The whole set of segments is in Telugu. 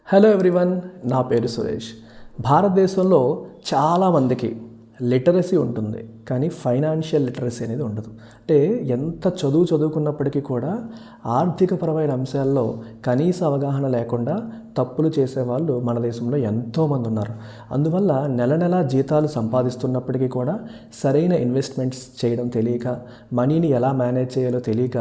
హలో ఎవ్రీవన్, నా పేరు సురేష్. భారతదేశంలో చాలామందికి లిటరసీ ఉంటుంది, కానీ ఫైనాన్షియల్ లిటరసీ అనేది ఉండదు. అంటే ఎంత చదువుకున్నప్పటికీ కూడా ఆర్థికపరమైన అంశాల్లో కనీస అవగాహన లేకుండా తప్పులు చేసేవాళ్ళు మన దేశంలో ఎంతోమంది ఉన్నారు. అందువల్ల నెల జీతాలు సంపాదిస్తున్నప్పటికీ కూడా సరైన ఇన్వెస్ట్మెంట్స్ చేయడం తెలియక, మనీని ఎలా మేనేజ్ చేయాలో తెలియక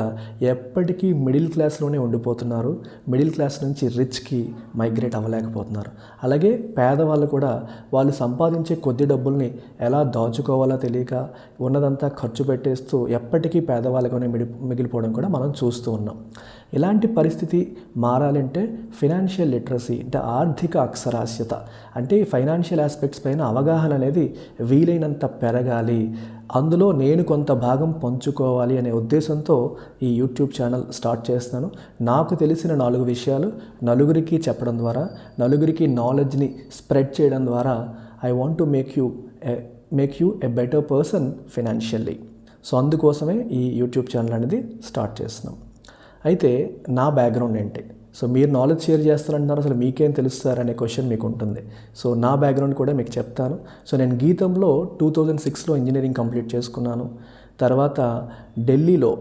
ఎప్పటికీ మిడిల్ క్లాస్లోనే ఉండిపోతున్నారు. మిడిల్ క్లాస్ నుంచి రిచ్కి మైగ్రేట్ అవ్వలేకపోతున్నారు. అలాగే పేదవాళ్ళు కూడా వాళ్ళు సంపాదించే కొద్ది డబ్బుల్ని ఎలా దాచుకోవాలో తెలియక ఉన్నదంతా ఖర్చు పెట్టేస్తూ ఎప్పటికీ పేదవాళ్ళగానే మిగిలిపోవడం కూడా మనం చూస్తూ ఉన్నాం. ఇలాంటి పరిస్థితి మారాలంటే ఫైనాన్షియల్ లిటరసీ అంటే ఆర్థిక అక్షరాస్యత, అంటే ఫైనాన్షియల్ ఆస్పెక్ట్స్ పైన అవగాహన అనేది వీలైనంత పెరగాలి. అందులో నేను కొంత భాగం పంచుకోవాలి అనే ఉద్దేశంతో ఈ యూట్యూబ్ ఛానల్ స్టార్ట్ చేస్తున్నాను. నాకు తెలిసిన 4 విషయాలు నలుగురికి చెప్పడం ద్వారా, నలుగురికి నాలెడ్జ్ని స్ప్రెడ్ చేయడం ద్వారా I want to make you a better person financially. So అందుకోసమే ఈ యూట్యూబ్ ఛానల్ అనేది స్టార్ట్ చేస్తున్నాం. అయితే నా బ్యాక్గ్రౌండ్ ఏంటి? సో మీరు నాలెడ్జ్ షేర్ చేస్తారంటున్నారు, అసలు మీకేం తెలుస్తారు అనే క్వశ్చన్ మీకు ఉంటుంది. సో నా బ్యాక్గ్రౌండ్ కూడా మీకు చెప్తాను. సో నేను గీతంలో 2006లో ఇంజనీరింగ్ కంప్లీట్ చేసుకున్నాను. తర్వాత ఢిల్లీలో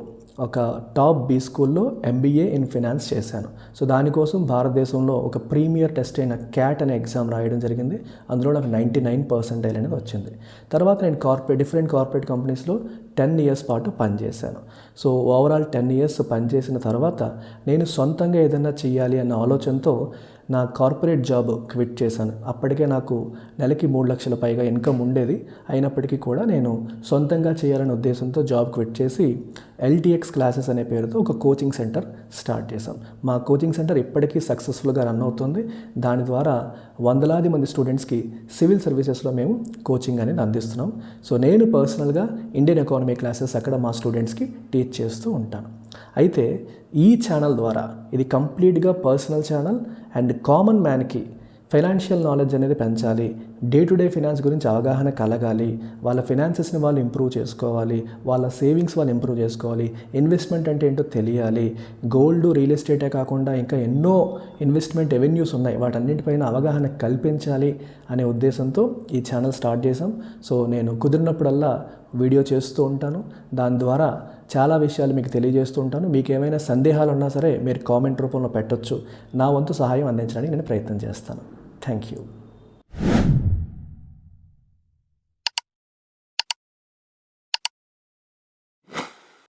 ఒక టాప్ బీ స్కూల్లో MBA ఇన్ ఫైనాన్స్ చేశాను. సో దానికోసం భారతదేశంలో ఒక ప్రీమియర్ టెస్ట్ అయిన క్యాట్ అనే ఎగ్జామ్ రాయడం జరిగింది. అందులో నాకు 99% అనేది వచ్చింది. తర్వాత నేను డిఫరెంట్ కార్పొరేట్ కంపెనీస్లో 10 ఇయర్స్ పాటు పనిచేశాను. సో ఓవరాల్ 10 ఇయర్స్ పనిచేసిన తర్వాత నేను సొంతంగా ఏదైనా చేయాలి అన్న ఆలోచనతో నా కార్పొరేట్ జాబ్ క్విట్ చేశాను. అప్పటికే నాకు నెలకి 3 లక్షల పైగా ఇన్కమ్ ఉండేది. అయినప్పటికీ కూడా నేను సొంతంగా చేయాలనే ఉద్దేశంతో జాబ్ క్విట్ చేసి LTX క్లాసెస్ అనే పేరుతో ఒక కోచింగ్ సెంటర్ స్టార్ట్ చేశాం. మా కోచింగ్ సెంటర్ ఇప్పటికీ సక్సెస్ఫుల్గా రన్ అవుతుంది. దాని ద్వారా వందలాది మంది స్టూడెంట్స్కి సివిల్ సర్వీసెస్లో మేము కోచింగ్ అనేది అందిస్తున్నాం. సో నేను పర్సనల్గా ఇండియన్ ఎకానమీ క్లాసెస్ అక్కడ మా స్టూడెంట్స్కి టీచ్ చేస్తూ ఉంటాను. అయితే ఈ ఛానల్ ద్వారా, ఇది కంప్లీట్గా పర్సనల్ ఛానల్ అండ్ కామన్ మ్యాన్కి ఫైనాన్షియల్ నాలెడ్జ్ అనేది పెంచాలి, డే టు డే ఫైనాన్స్ గురించి అవగాహన కలగాలి, వాళ్ళ ఫైనాన్సెస్ని వాళ్ళు ఇంప్రూవ్ చేసుకోవాలి, వాళ్ళ సేవింగ్స్ వాళ్ళు ఇంప్రూవ్ చేసుకోవాలి, ఇన్వెస్ట్మెంట్ అంటే ఏంటో తెలియాలి, గోల్డ్ రియల్ ఎస్టేటే కాకుండా ఇంకా ఎన్నో ఇన్వెస్ట్మెంట్ రెవెన్యూస్ ఉన్నాయి, వాటన్నిటిపైన అవగాహన కల్పించాలి అనే ఉద్దేశంతో ఈ ఛానల్ స్టార్ట్ చేసాం. సో నేను కుదిరినప్పుడల్లా వీడియో చేస్తూ ఉంటాను. దాని ద్వారా చాలా విషయాలు మీకు తెలియజేస్తూ ఉంటాను. మీకు ఏమైనా సందేహాలు ఉన్నా సరే మీరు కామెంట్ రూపంలో పెట్టొచ్చు. నా వంతు సహాయం అందించడానికి నేను ప్రయత్నం చేస్తాను. Thank you.